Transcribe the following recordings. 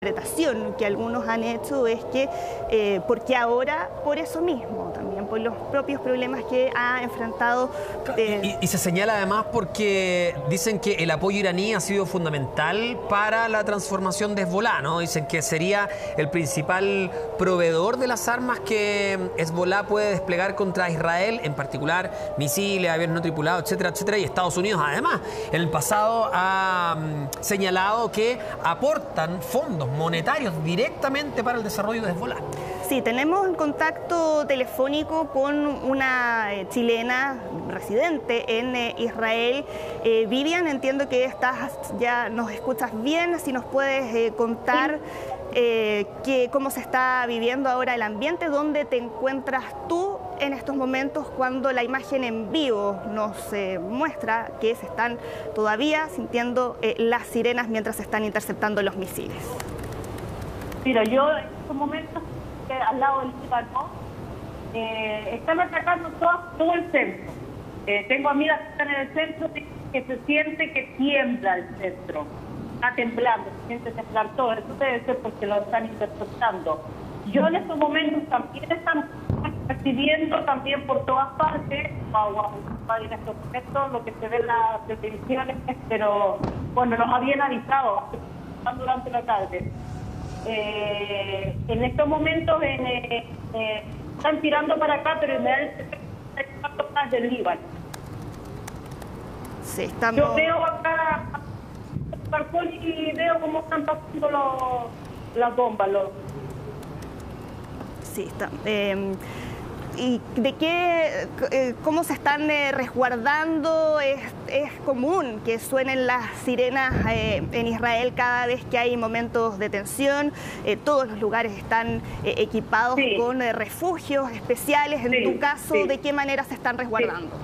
interpretación que algunos han hecho es que, porque ahora, por eso mismo, también por los propios problemas que ha enfrentado. Y se señala además porque dicen que el apoyo iraní ha sido fundamental para la transformación de Hezbolá, ¿no? Dicen que sería el principal proveedor de las armas que Hezbolá puede desplegar contra Israel, en particular misiles, aviones no tripulados, etcétera, etcétera. Y Estados Unidos, además, en el pasado ha señalado que aportan fondos monetarios directamente para el desarrollo de Hezbolá. Sí, tenemos un contacto telefónico con una chilena residente en Israel. Vivian, entiendo que ya nos escuchas bien, si nos puedes contar cómo se está viviendo ahora el ambiente, dónde te encuentras tú en estos momentos cuando la imagen en vivo nos muestra que se están todavía sintiendo las sirenas mientras se están interceptando los misiles. Mira, yo en estos momentos al lado del Líbano están atacando todo el centro. Tengo amigas que están en el centro que se siente que tiembla el centro. Está temblando, se siente temblar todo. Eso debe ser porque lo están interceptando. Yo en estos momentos también estamos recibiendo también por todas partes, en estos momentos lo que se ve en las televisiones, pero bueno, nos habían avisado durante la tarde. En estos momentos están tirando para acá, pero inmediatamente están del Líbano. Sí, estamos... Yo veo acá y veo cómo están pasando las bombas. Sí, está. ¿Y de cómo se están resguardando? Es común que suenen las sirenas en Israel cada vez que hay momentos de tensión. Todos los lugares están equipados con refugios especiales. En tu caso, ¿de qué manera se están resguardando?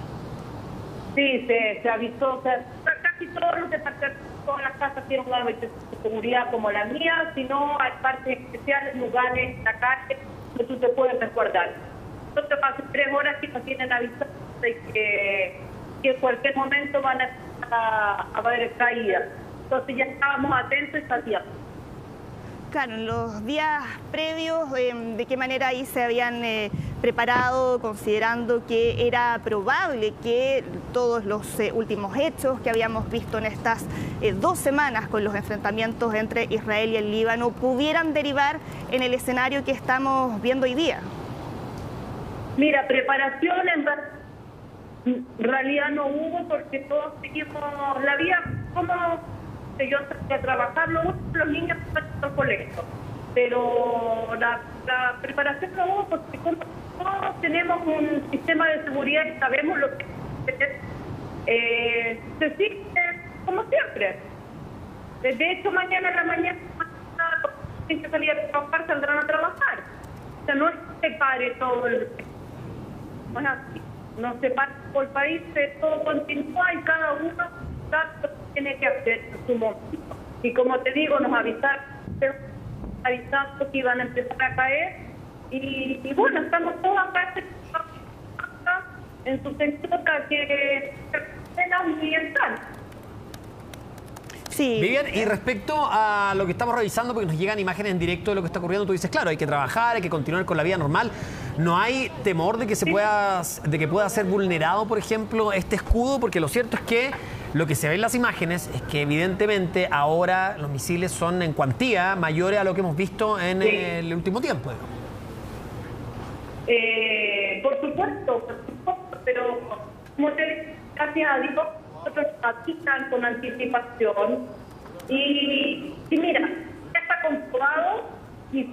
Sí, se avisó. O sea, casi todos los departamentos, todas las casas tienen un lugar de seguridad como la mía, sino hay partes especiales, lugares en la calle donde tú te puedes resguardar. Nosotros hace 3 horas que nos tienen avisado de que en cualquier momento van a haber caídas. Entonces ya estábamos atentos y sabíamos. Claro, en los días previos, ¿de qué manera ahí se habían preparado, considerando que era probable que todos los últimos hechos que habíamos visto en estas 2 semanas con los enfrentamientos entre Israel y el Líbano pudieran derivar en el escenario que estamos viendo hoy día? Mira, preparación en realidad no hubo porque todos seguimos la vía como yo empecé a trabajar, los niños están en el colegio, pero la preparación no hubo porque como todos tenemos un sistema de seguridad y sabemos lo que se sigue como siempre. De hecho, mañana en la mañana los que salían a trabajar saldrán a trabajar. O sea, no se pare todo el... Bueno, no se para por el país, todo continúa y cada uno tiene que hacer su momento. Y como te digo, nos avisaron que iban a empezar a caer y bueno, estamos todos acá en su sector que es ambiental. Sí. Vivian, y respecto a lo que estamos revisando, porque nos llegan imágenes en directo de lo que está ocurriendo, tú dices, claro, hay que trabajar, hay que continuar con la vida normal. ¿No hay temor de que pueda ser vulnerado, por ejemplo, este escudo? Porque lo cierto es que lo que se ve en las imágenes es que evidentemente ahora los misiles son en cuantía mayores a lo que hemos visto en el último tiempo. Por supuesto, pero como te digo, gracias a Dios, nosotros avisan con anticipación y mira, ya está comprobado y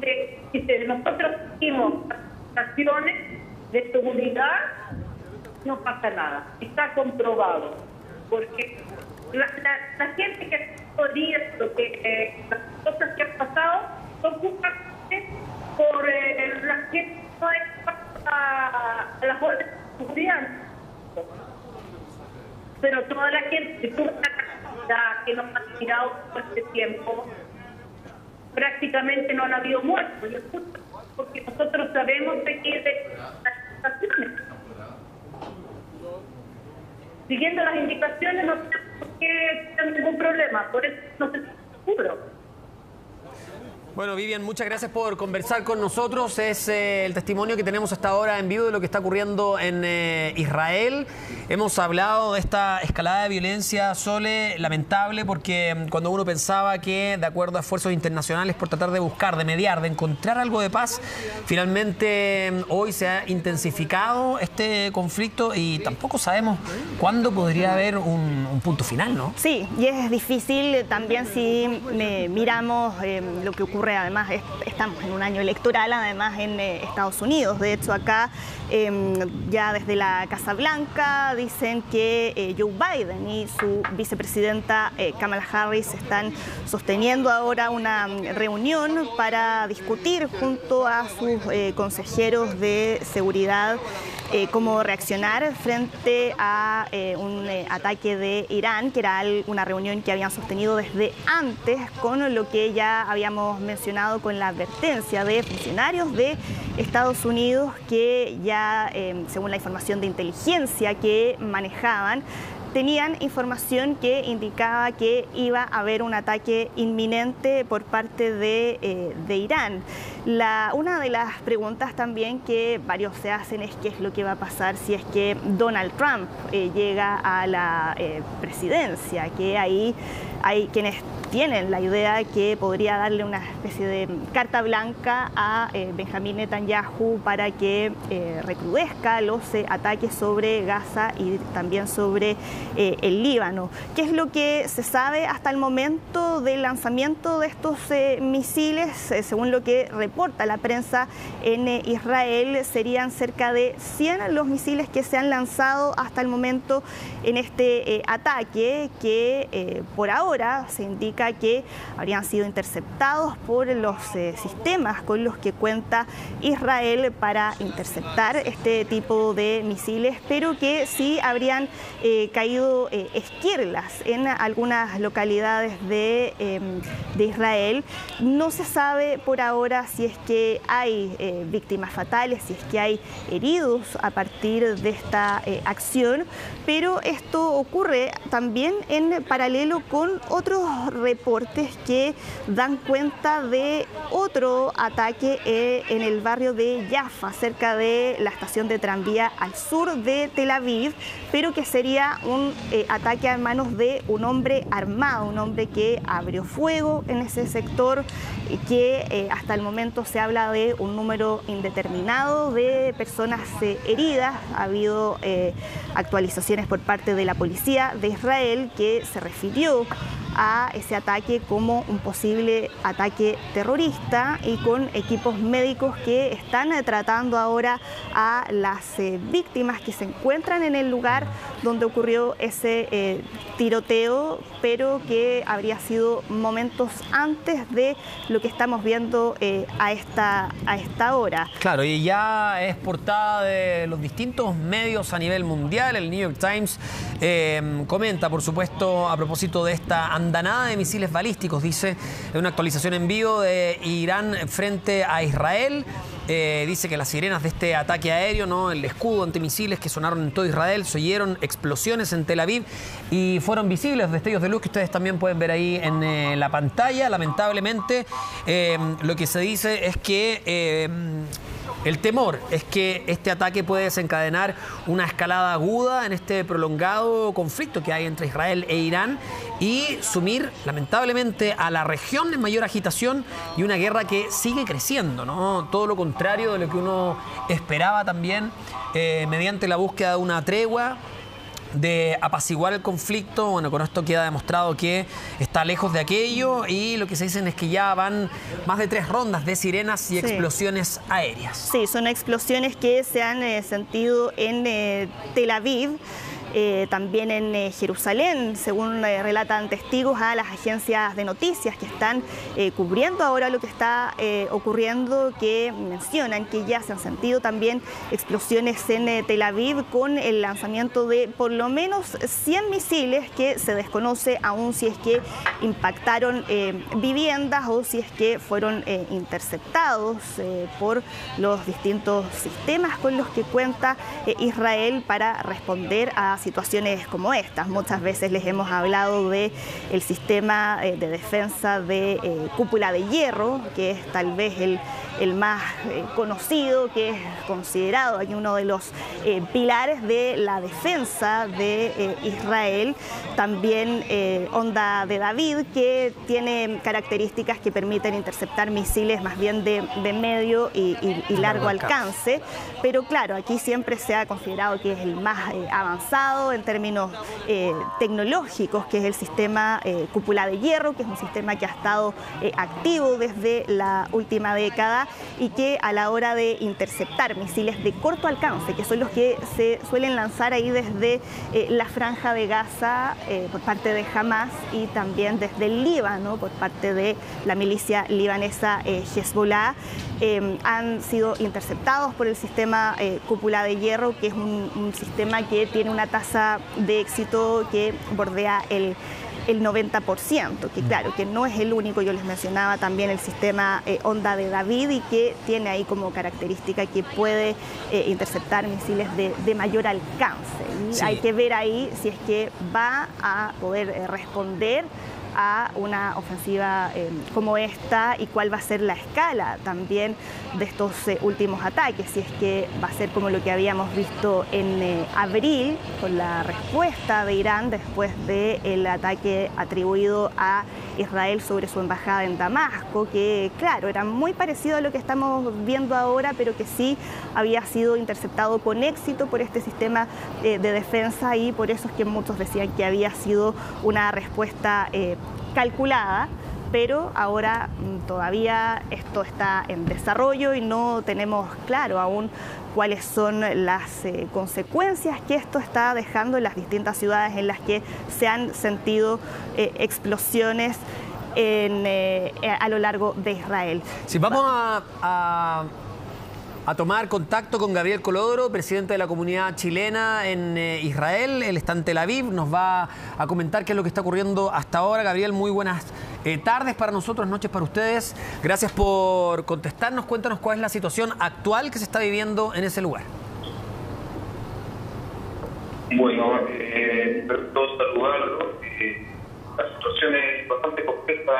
nosotros hicimos acciones de seguridad, no pasa nada, está comprobado, porque la gente que podría, las cosas que han pasado son justamente por la gente que no es a las órdenes de seguridad. Pero toda la gente que tuvo una capacidad que nos ha tirado todo este tiempo, prácticamente no han habido muertos, porque nosotros sabemos seguir las situaciones. Siguiendo las indicaciones no tenemos por qué tener ningún problema, por eso no se seguro. Bueno, Vivian, muchas gracias por conversar con nosotros. Es el testimonio que tenemos hasta ahora en vivo de lo que está ocurriendo en Israel. Hemos hablado de esta escalada de violencia, Sole, lamentable, porque cuando uno pensaba que, de acuerdo a esfuerzos internacionales por tratar de buscar, de mediar, de encontrar algo de paz, finalmente hoy se ha intensificado este conflicto y tampoco sabemos cuándo podría haber un punto final, ¿no? Sí, y es difícil también si miramos lo que ocurre. Además, estamos en un año electoral, además en Estados Unidos. De hecho, acá ya desde la Casa Blanca dicen que Joe Biden y su vicepresidenta Kamala Harris están sosteniendo ahora una reunión para discutir junto a sus consejeros de seguridad cómo reaccionar frente a un ataque de Irán, que era una reunión que habían sostenido desde antes, con lo que ya habíamos mencionado, con la advertencia de funcionarios de Estados Unidos que ya, según la información de inteligencia que manejaban, tenían información que indicaba que iba a haber un ataque inminente por parte de Irán. Una de las preguntas también que varios se hacen es qué es lo que va a pasar si es que Donald Trump llega a la presidencia, que ahí hay quienes tienen la idea que podría darle una especie de carta blanca a Benjamín Netanyahu para que recrudezca los ataques sobre Gaza y también sobre el Líbano. ¿Qué es lo que se sabe hasta el momento del lanzamiento de estos misiles? Según lo que reporta la prensa en Israel, serían cerca de 100 los misiles que se han lanzado hasta el momento en este ataque, que por ahora se indica que habrían sido interceptados por los sistemas con los que cuenta Israel para interceptar este tipo de misiles, pero que sí habrían caído esquirlas en algunas localidades de Israel. No se sabe por ahora si es que hay víctimas fatales, si es que hay heridos a partir de esta acción, pero esto ocurre también en paralelo con otros reportes que dan cuenta de otro ataque en el barrio de Jaffa, cerca de la estación de tranvía al sur de Tel Aviv, pero que sería un ataque a manos de un hombre armado, un hombre que abrió fuego en ese sector, que hasta el momento se habla de un número indeterminado de personas heridas. Ha habido actualizaciones por parte de la policía de Israel, que se refirió a ese ataque como un posible ataque terrorista, y con equipos médicos que están tratando ahora a las víctimas que se encuentran en el lugar donde ocurrió ese tiroteo, pero que habría sido momentos antes de lo que estamos viendo a esta hora. Claro, y ya es portada de los distintos medios a nivel mundial. El New York Times comenta, por supuesto, a propósito de esta andanada de misiles balísticos, dice, en una actualización en vivo de Irán frente a Israel. Dice que las sirenas de este ataque aéreo, ¿no?, el escudo antimisiles que sonaron en todo Israel, se oyeron explosiones en Tel Aviv y fueron visibles destellos de luz que ustedes también pueden ver ahí en la pantalla. Lamentablemente, lo que se dice es que el temor es que este ataque puede desencadenar una escalada aguda en este prolongado conflicto que hay entre Israel e Irán y sumir, lamentablemente, a la región en mayor agitación y una guerra que sigue creciendo, ¿no? Todo lo contrario de lo que uno esperaba también, mediante la búsqueda de una tregua, de apaciguar el conflicto. Bueno, con esto queda demostrado que está lejos de aquello, y lo que se dicen es que ya van más de 3 rondas de sirenas y explosiones aéreas. Sí, son explosiones que se han sentido en Tel Aviv. También en Jerusalén, según relatan testigos a las agencias de noticias que están cubriendo ahora lo que está ocurriendo, que mencionan que ya se han sentido también explosiones en Tel Aviv, con el lanzamiento de por lo menos 100 misiles que se desconoce aún si es que impactaron viviendas o si es que fueron interceptados por los distintos sistemas con los que cuenta Israel para responder a situaciones como estas. Muchas veces les hemos hablado del sistema de defensa de cúpula de hierro, que es tal vez el más conocido, que es considerado aquí uno de los pilares de la defensa de Israel. También Onda de David, que tiene características que permiten interceptar misiles más bien de medio y largo alcance. Pero claro, aquí siempre se ha considerado que es el más avanzado en términos tecnológicos, que es el sistema cúpula de hierro, que es un sistema que ha estado activo desde la última década y que a la hora de interceptar misiles de corto alcance, que son los que se suelen lanzar ahí desde la Franja de Gaza por parte de Hamas y también desde el Líbano por parte de la milicia libanesa Hezbollah, han sido interceptados por el sistema cúpula de hierro, que es un sistema que tiene una tasa de éxito que bordea el 90%, que claro, que no es el único. Yo les mencionaba también el sistema Onda de David, y que tiene ahí como característica que puede interceptar misiles de mayor alcance. Y sí, hay que ver ahí si es que va a poder responder a una ofensiva como esta, y cuál va a ser la escala también de estos últimos ataques, si es que va a ser como lo que habíamos visto en abril con la respuesta de Irán después del ataque atribuido a Israel sobre su embajada en Damasco, que claro, era muy parecido a lo que estamos viendo ahora, pero que sí había sido interceptado con éxito por este sistema de defensa, y por eso es que muchos decían que había sido una respuesta calculada. Pero ahora todavía esto está en desarrollo y no tenemos claro aún cuáles son las consecuencias que esto está dejando en las distintas ciudades en las que se han sentido explosiones a lo largo de Israel. Si vamos a tomar contacto con Gabriel Colodro, presidente de la comunidad chilena en Israel. Él está en Tel Aviv, nos va a comentar qué es lo que está ocurriendo hasta ahora. Gabriel, muy buenas tardes para nosotros, noches para ustedes. Gracias por contestarnos. Cuéntanos cuál es la situación actual que se está viviendo en ese lugar. Bueno, todos saludarlos. La situación es bastante compleja.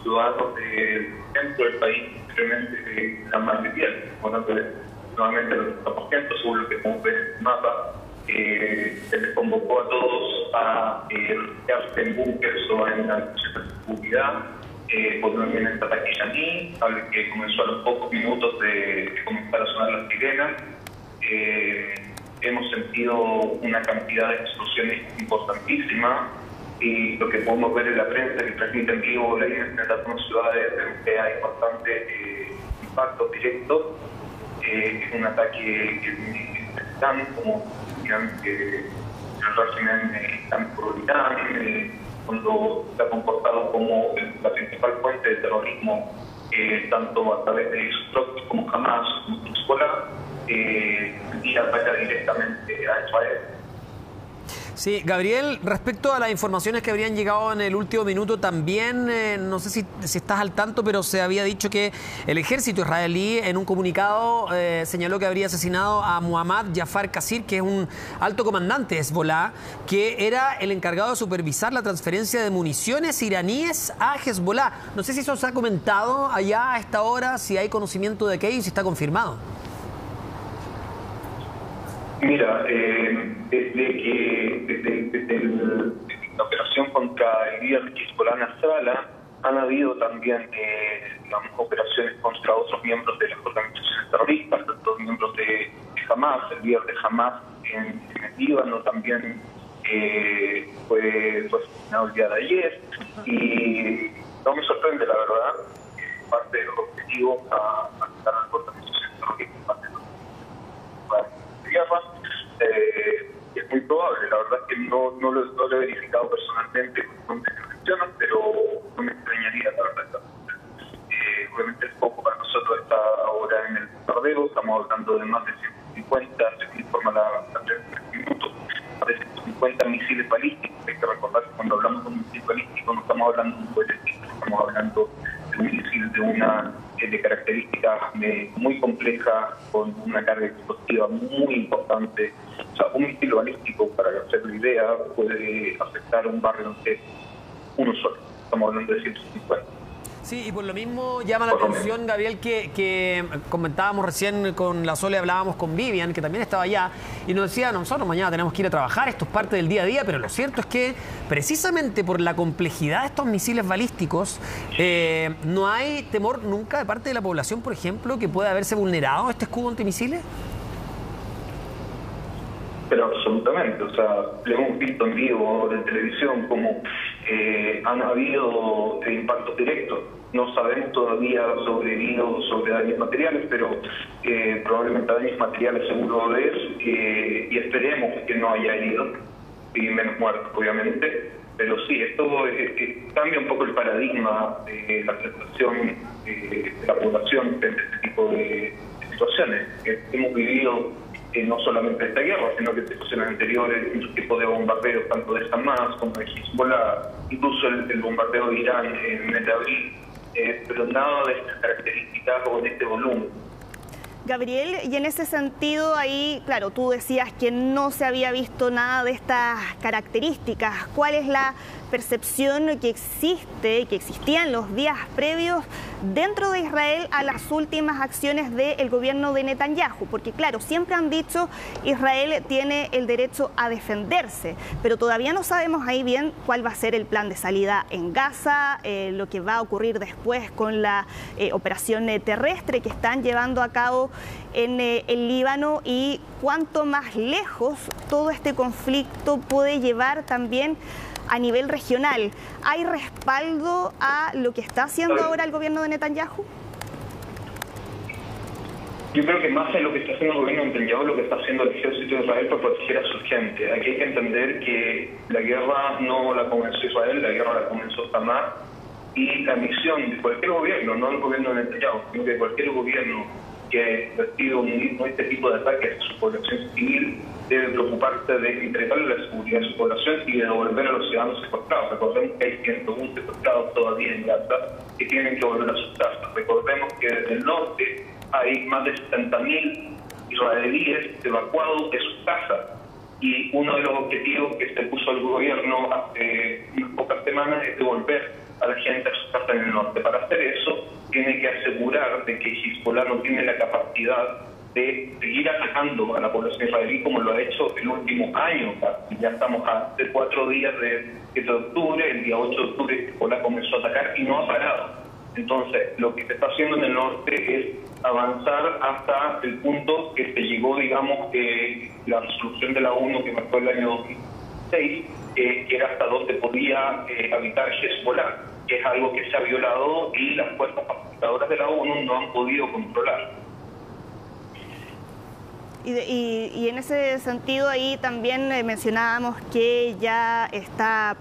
Ciudadanos del centro del país, simplemente la mayoría, nuevamente el 90%, según lo que podemos ver en el mapa, se les convocó a todos a refugiarse en búnkers o en la seguridad, por también esta ataque iraní, que comenzó a los pocos minutos de comenzar a sonar las sirenas. Hemos sentido una cantidad de explosiones importantísima, y lo que podemos ver en la prensa que transmite en vivo la imagen de algunas ciudades, que hay bastante impacto directo. Es un ataque que están como que el régimen está por Irán, cuando se ha comportado como la principal fuente de terrorismo, tanto a través de sus propios como Hamas, como Hezbollah, y ataca directamente a Israel. Sí, Gabriel, respecto a las informaciones que habrían llegado en el último minuto también, no sé si estás al tanto, pero se había dicho que el ejército israelí en un comunicado señaló que habría asesinado a Muhammad Jafar Qasir, que es un alto comandante de Hezbollah, que era el encargado de supervisar la transferencia de municiones iraníes a Hezbollah. No sé si eso se ha comentado allá a esta hora, si hay conocimiento de aquello y si está confirmado. Mira, desde la operación contra el líder de Hezbollah Nasrallah, han habido también operaciones contra otros miembros de las organizaciones terroristas, tanto miembros de Hamas. El líder de Hamas en el Líbano también fue asesinado el día de ayer, y no me sorprende, la verdad, parte de los objetivos a atacar a las organizaciones terroristas, parte de los guerra. Es muy probable, la verdad es que no lo he verificado personalmente con mencionan, pero no me extrañaría, la verdad. Obviamente el foco para nosotros está ahora en el bombardeo. Estamos hablando de más de 150, se informa la prensa en minutos, más de 150 misiles balísticos. Hay que recordar que cuando hablamos de un misil balístico no estamos hablando de un cohete, estamos hablando de un misil misil de características muy complejas, con una carga explosiva muy importante. O sea, un misil balístico, para hacer la idea, puede afectar a un barrio entero, uno solo. Estamos hablando de 150. Sí, y por lo mismo llama la atención, Gabriel, que comentábamos recién con la Sole, hablábamos con Vivian, que también estaba allá, y nos decía, nosotros mañana tenemos que ir a trabajar, esto es parte del día a día, pero lo cierto es que precisamente por la complejidad de estos misiles balísticos, no hay temor nunca de parte de la población, por ejemplo, que pueda haberse vulnerado este escudo antimisiles. Pero absolutamente, o sea, lo hemos visto en vivo en televisión como han habido impactos directos. No sabemos todavía sobre heridos, sobre daños materiales, pero probablemente daños materiales seguro va a haber, y esperemos que no haya heridos y menos muertos, obviamente. Pero sí, esto cambia un poco el paradigma de la aceptación de la población frente a este tipo de situaciones. Hemos vivido no solamente esta guerra, sino que situaciones anteriores, muchos tipos de bombardeos, tanto de Hamas como de Hezbollah, incluso el bombardeo de Irán en el mes de abril, pero nada de estas características o de este volumen. Gabriel, y en ese sentido ahí, claro, tú decías que no se había visto nada de estas características. ¿Cuál es la percepción que existía en los días previos dentro de Israel a las últimas acciones del gobierno de Netanyahu? Porque claro, siempre han dicho Israel tiene el derecho a defenderse, pero todavía no sabemos ahí bien cuál va a ser el plan de salida en Gaza, lo que va a ocurrir después con la operación terrestre que están llevando a cabo en el Líbano, y cuánto más lejos todo este conflicto puede llevar también a nivel regional. ¿Hay respaldo a lo que está haciendo ahora el gobierno de Netanyahu? Yo creo que más de lo que está haciendo el gobierno de Netanyahu, lo que está haciendo el ejército de Israel para proteger a su gente. Aquí hay que entender que la guerra no la comenzó Israel, la guerra la comenzó Hamas, y la misión de cualquier gobierno, no el gobierno de Netanyahu, sino de cualquier gobierno que recibe este tipo de ataques a su población civil, debe preocuparse de entregarle la seguridad a su población y de devolver a los ciudadanos secuestrados. Recordemos que hay 101 secuestrados todavía en Gaza que tienen que volver a sus casas. Recordemos que desde el norte hay más de 70.000 israelíes evacuados de sus casas, y uno de los objetivos que se puso el gobierno hace unas pocas semanas es devolver a la gente a sus casas en el norte. Para hacer eso, tiene que asegurar de que Hezbollah no tiene la capacidad de seguir atacando a la población israelí como lo ha hecho el último año. Ya estamos a 4 días de 7 de octubre, el día 8 de octubre Hezbollah comenzó a atacar y no ha parado. Entonces, lo que se está haciendo en el norte es avanzar hasta el punto que se llegó, digamos, la resolución de la ONU que marcó el año 2006, que era hasta donde podía habitar Hezbollah, que es algo que se ha violado y las fuerzas pacificadoras de la ONU no han podido controlar. Y en ese sentido ahí también mencionábamos que ya está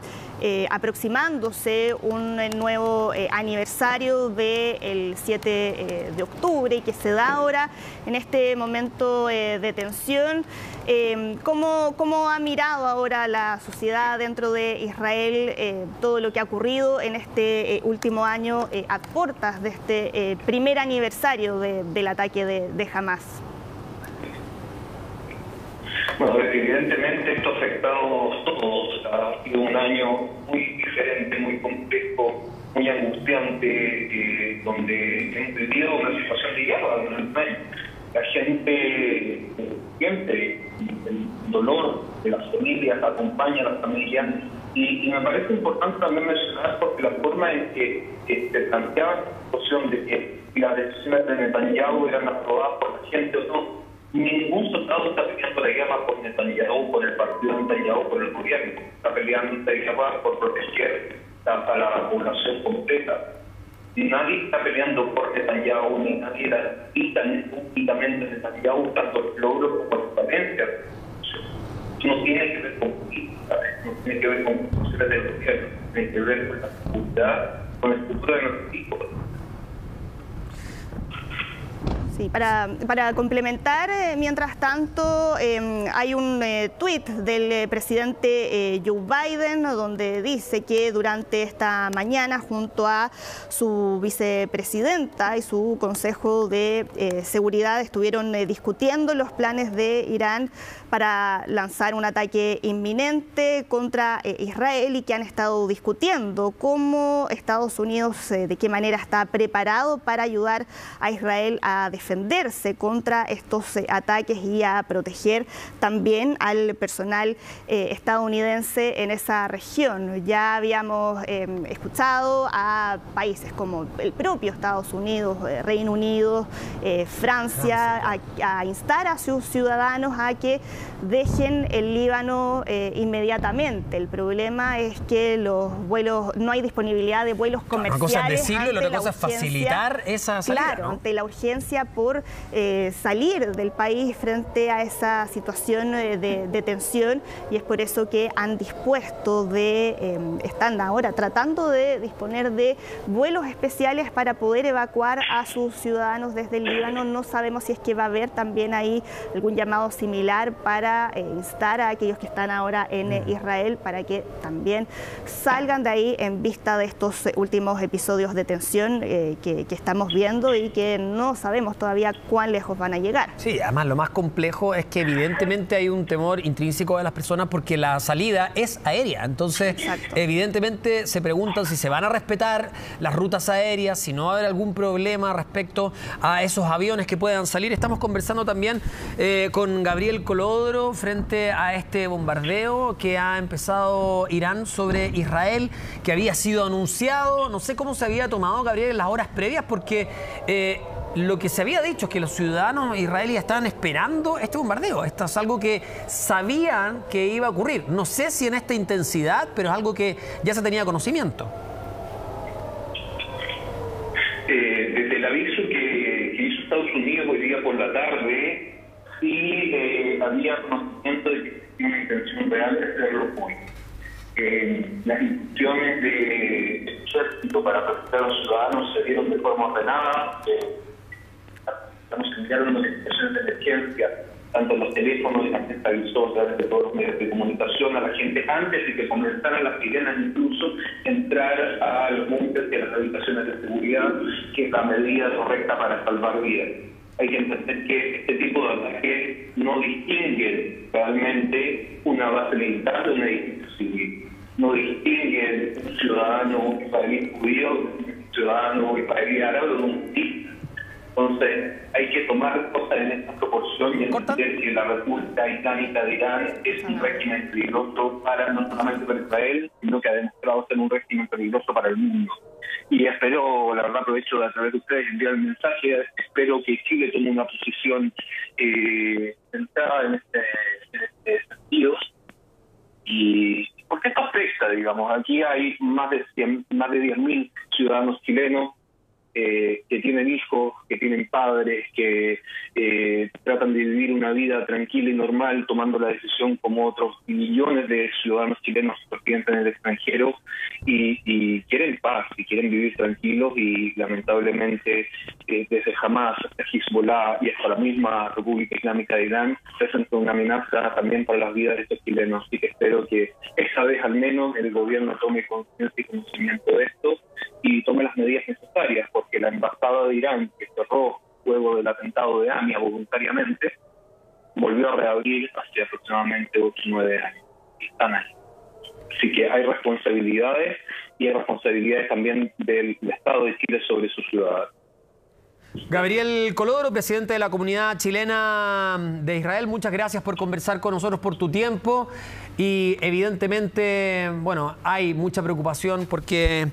aproximándose un nuevo aniversario del 7 de octubre y que se da ahora en este momento de tensión. ¿Cómo ha mirado ahora la sociedad dentro de Israel todo lo que ha ocurrido en este último año a puertas de este primer aniversario del ataque de Hamas? Bueno, evidentemente esto ha afectado a todos. Ha sido un año muy diferente, muy complejo, muy angustiante, donde hemos vivido una situación de guerra durante un año. La gente siente el dolor de las familias, acompaña a las familias, y me parece importante también mencionar, porque la forma en que se planteaba la situación de que las decisiones de Netanyahu eran aprobadas por la gente o no. Ningún soldado está peleando la guerra por Netanyahu, por el partido de Netanyahu, por el gobierno. Está peleando esta guerra por proteger a la población completa. Nadie está peleando por Netanyahu, ni nadie quita únicamente Netanyahu, tanto los logros como las falencias. Eso no tiene que ver con política, no tiene que ver con cuestiones del gobierno, tiene que ver con la seguridad, con el futuro de nuestros hijos. Sí, para complementar, mientras tanto, hay un tuit del presidente Joe Biden donde dice que durante esta mañana, junto a su vicepresidenta y su Consejo de Seguridad, estuvieron discutiendo los planes de Irán para lanzar un ataque inminente contra Israel, y que han estado discutiendo cómo Estados Unidos, de qué manera está preparado para ayudar a Israel a defenderse contra estos ataques y a proteger también al personal estadounidense en esa región. Ya habíamos escuchado a países como el propio Estados Unidos, Reino Unido, Francia, a instar a sus ciudadanos a que dejen el Líbano inmediatamente. El problema es que no hay disponibilidad de vuelos comerciales. Una cosa es decirlo y la otra cosa es facilitar esa salida. Claro, ¿no? Ante la urgencia por salir del país frente a esa situación de tensión, y es por eso que han dispuesto están ahora tratando de disponer de vuelos especiales para poder evacuar a sus ciudadanos desde el Líbano. No sabemos si es que va a haber también ahí algún llamado similar para instar a aquellos que están ahora en Israel para que también salgan de ahí en vista de estos últimos episodios de tensión que estamos viendo y que no sabemos todavía cuán lejos van a llegar. Sí, además lo más complejo es que evidentemente hay un temor intrínseco de las personas porque la salida es aérea. Entonces, evidentemente se preguntan si se van a respetar las rutas aéreas, si no va a haber algún problema respecto a esos aviones que puedan salir. Estamos conversando también con Gabriel Colodro frente a este bombardeo que ha empezado Irán sobre Israel, que había sido anunciado. No sé cómo se había tomado, Gabriel, en las horas previas, porque lo que se había dicho es que los ciudadanos israelíes estaban esperando este bombardeo. Esto es algo que sabían que iba a ocurrir. No sé si en esta intensidad, pero es algo que ya se tenía conocimiento. Desde el aviso que hizo Estados Unidos hoy día por la tarde, sí había conocimiento de que tenía una intención real de hacerlo hoy. Las instrucciones del ejército para proteger a los ciudadanos se dieron de forma ordenada. Estamos enviando notificaciones de emergencia, tanto en los teléfonos, antes se avisó a través de todos los medios de comunicación a la gente antes de que comenzaran las sirenas, incluso entrar a los búnkeres y a las habitaciones de seguridad, que es la medida correcta para salvar vidas. Hay que entender que este tipo de ataques no distinguen realmente una base militar de un edificio civil. No distinguen un ciudadano israelí judío de un ciudadano israelí árabe de un budista. Entonces, hay que tomar cosas en esta proporción y entender que la República Islámica de Irán es un régimen peligroso no solamente para Israel, sino que ha demostrado ser un régimen peligroso para el mundo. Y espero, la verdad, aprovecho a través de ustedes enviar el mensaje, espero que Chile tome una posición centrada en este sentido. Y porque esto afecta, digamos, aquí hay más de 10.000 ciudadanos chilenos que tienen hijos, que tienen padres, que tratan de vivir una vida tranquila y normal, tomando la decisión como otros millones de ciudadanos chilenos residentes en el extranjero, y quieren paz, y quieren vivir tranquilos, y lamentablemente desde Hamas hasta Hezbollah y hasta la misma República Islámica de Irán presentan una amenaza también para las vidas de estos chilenos. Así que espero que esta vez al menos el gobierno tome conciencia y conocimiento de esto y tome las medidas necesarias, porque la embajada de Irán, que cerró luego del atentado de AMIA voluntariamente, volvió a reabrir hace aproximadamente 8 o 9 años. Y están ahí. Así que hay responsabilidades, y hay responsabilidades también del Estado de Chile sobre sus ciudadanos. Gabriel Colodro, presidente de la comunidad chilena de Israel, muchas gracias por conversar con nosotros, por tu tiempo, y evidentemente, bueno, hay mucha preocupación porque